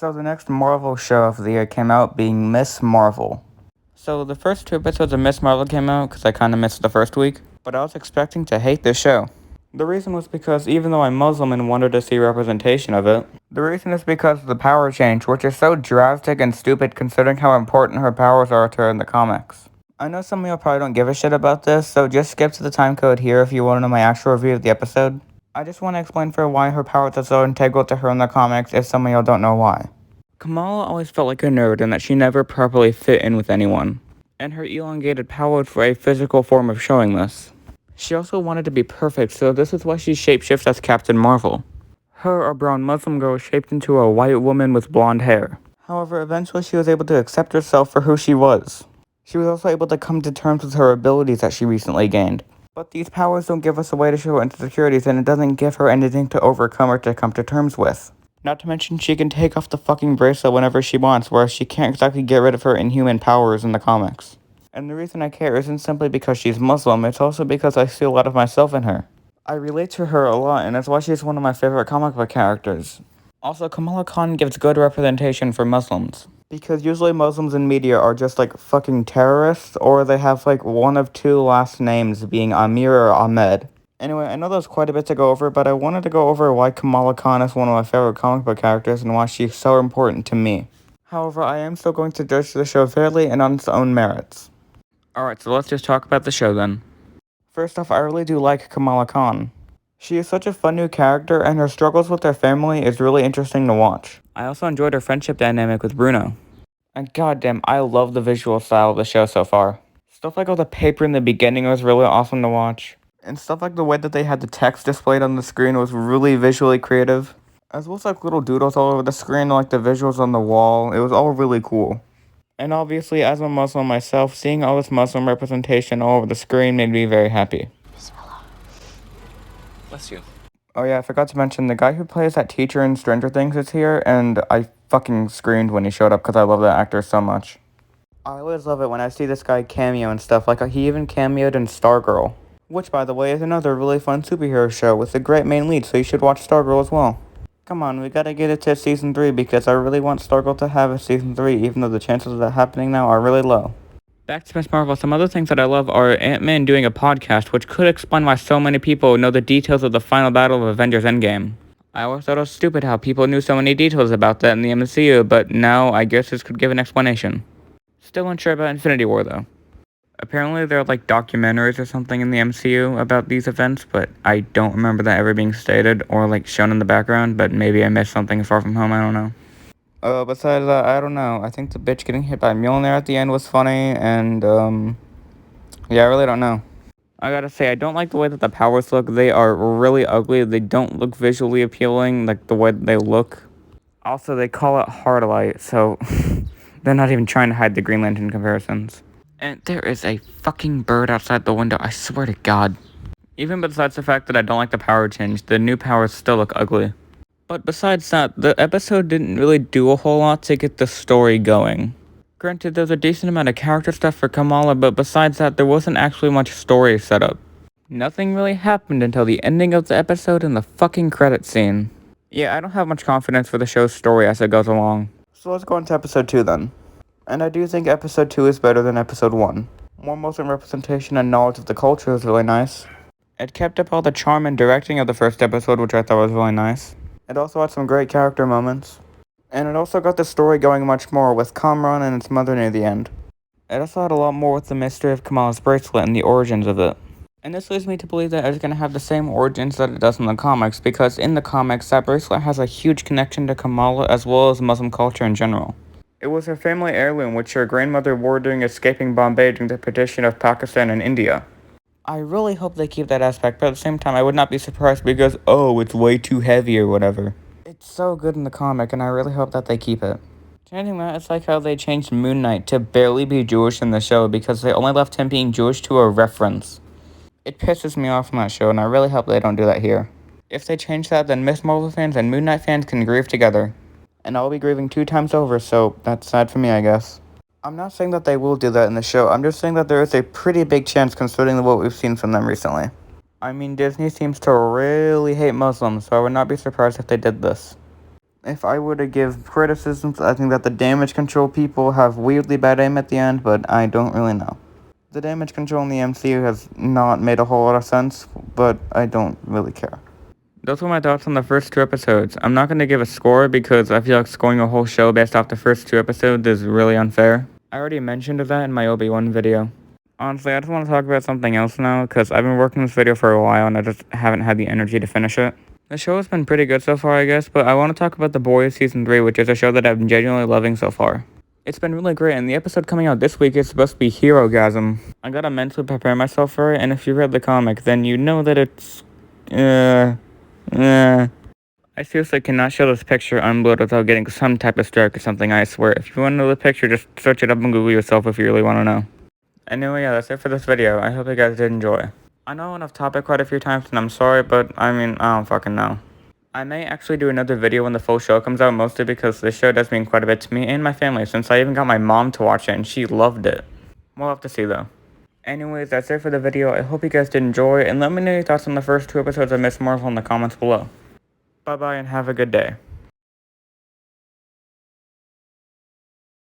So the next Marvel show of the year came out being Miss Marvel. So the first two episodes of Miss Marvel came out because I kind of missed the first week, but I was expecting to hate this show. The reason was because even though I'm Muslim and wanted to see representation of it, the reason is because of the power change, which is so drastic and stupid considering how important her powers are to her in the comics. I know some of y'all probably don't give a shit about this, so just skip to the time code here if you want to know my actual review of the episode. I just want to explain for why her powers are so integral to her in the comics if some of y'all don't know why. Kamala always felt like a nerd and that she never properly fit in with anyone, and her elongated powers were a physical form of showing this. She also wanted to be perfect, so this is why she shapeshifts as Captain Marvel. Her, a brown Muslim girl, shaped into a white woman with blonde hair. However, eventually she was able to accept herself for who she was. She was also able to come to terms with her abilities that she recently gained. But these powers don't give us a way to show insecurities, and it doesn't give her anything to overcome or to come to terms with. Not to mention, she can take off the fucking bracelet whenever she wants, whereas she can't exactly get rid of her inhuman powers in the comics. And the reason I care isn't simply because she's Muslim, it's also because I see a lot of myself in her. I relate to her a lot, and that's why she's one of my favorite comic book characters. Also, Kamala Khan gives good representation for Muslims. Because usually Muslims in media are just like fucking terrorists, or they have like one of two last names being Amir or Ahmed. Anyway, I know there's quite a bit to go over, but I wanted to go over why Kamala Khan is one of my favorite comic book characters and why she's so important to me. However, I am still going to judge the show fairly and on its own merits. Alright, so let's just talk about the show then. First off, I really do like Kamala Khan. She is such a fun new character, and her struggles with her family is really interesting to watch. I also enjoyed her friendship dynamic with Bruno. And goddamn, I love the visual style of the show so far. Stuff like all the paper in the beginning was really awesome to watch. And stuff like the way that they had the text displayed on the screen was really visually creative. As well as like little doodles all over the screen, like the visuals on the wall. It was all really cool. And obviously, as a Muslim myself, seeing all this Muslim representation all over the screen made me very happy. Bless you. Oh yeah, I forgot to mention, the guy who plays that teacher in Stranger Things is here, and I fucking screamed when he showed up because I love that actor so much. I always love it when I see this guy cameo and stuff, like he even cameoed in Stargirl. Which, by the way, is another really fun superhero show with a great main lead, so you should watch Stargirl as well. Come on, we gotta get it to season 3 because I really want Stargirl to have a season 3, even though the chances of that happening now are really low. Back to Miss Marvel, some other things that I love are Ant-Man doing a podcast, which could explain why so many people know the details of the final battle of Avengers Endgame. I always thought it was stupid how people knew so many details about that in the MCU, but now I guess this could give an explanation. Still unsure about Infinity War, though. Apparently there are like documentaries or something in the MCU about these events, but I don't remember that ever being stated or like shown in the background, but maybe I missed something Far From Home, I don't know. Besides that, I don't know. I think the bitch getting hit by Mjolnir at the end was funny, and, yeah, I really don't know. I gotta say, I don't like the way that the powers look. They are really ugly. They don't look visually appealing, like the way they look. Also, they call it hard light, so they're not even trying to hide the Green Lantern comparisons. And there is a fucking bird outside the window, I swear to God. Even besides the fact that I don't like the power change, the new powers still look ugly. But besides that, the episode didn't really do a whole lot to get the story going. Granted, there's a decent amount of character stuff for Kamala, but besides that, there wasn't actually much story set up. Nothing really happened until the ending of the episode and the fucking credit scene. Yeah, I don't have much confidence for the show's story as it goes along. So let's go into episode 2 then. And I do think episode 2 is better than episode 1. More Muslim representation and knowledge of the culture is really nice. It kept up all the charm and directing of the first episode, which I thought was really nice. It also had some great character moments. And it also got the story going much more with Kamran and its mother near the end. It also had a lot more with the mystery of Kamala's bracelet and the origins of it. And this leads me to believe that it's going to have the same origins that it does in the comics, because in the comics, that bracelet has a huge connection to Kamala as well as Muslim culture in general. It was her family heirloom, which her grandmother wore during escaping Bombay during the partition of Pakistan and India. I really hope they keep that aspect, but at the same time, I would not be surprised because, oh, it's way too heavy or whatever. It's so good in the comic, and I really hope that they keep it. Changing that, it's like how they changed Moon Knight to barely be Jewish in the show because they only left him being Jewish to a reference. It pisses me off in that show, and I really hope they don't do that here. If they change that, then Miss Marvel fans and Moon Knight fans can grieve together. And I'll be grieving 2 times over, so that's sad for me, I guess. I'm not saying that they will do that in the show, I'm just saying that there is a pretty big chance considering what we've seen from them recently. I mean, Disney seems to really hate Muslims, so I would not be surprised if they did this. If I were to give criticisms, I think that the damage control people have weirdly bad aim at the end, but I don't really know. The damage control in the MCU has not made a whole lot of sense, but I don't really care. Those were my thoughts on the first 2 episodes. I'm not going to give a score because I feel like scoring a whole show based off the first 2 episodes is really unfair. I already mentioned that in my Obi-Wan video. Honestly, I just want to talk about something else now because I've been working this video for a while and I just haven't had the energy to finish it. The show has been pretty good so far, I guess, but I want to talk about The Boys Season 3, which is a show that I've been genuinely loving so far. It's been really great, and the episode coming out this week is supposed to be Hero-gasm. I gotta mentally prepare myself for it, and if you read the comic, then you know that it's... I seriously cannot show this picture unblurred without getting some type of strike or something, I swear. If you want to know the picture, just search it up on Google yourself if you really want to know. Anyway, yeah, that's it for this video. I hope you guys did enjoy. I know I went off topic quite a few times, and I'm sorry, but I mean, I don't fucking know. I may actually do another video when the full show comes out, mostly because this show does mean quite a bit to me and my family, since I even got my mom to watch it, and she loved it. We'll have to see, though. Anyways, that's it for the video. I hope you guys did enjoy, and let me know your thoughts on the first 2 episodes of Miss Marvel in the comments below. Bye-bye, and have a good day.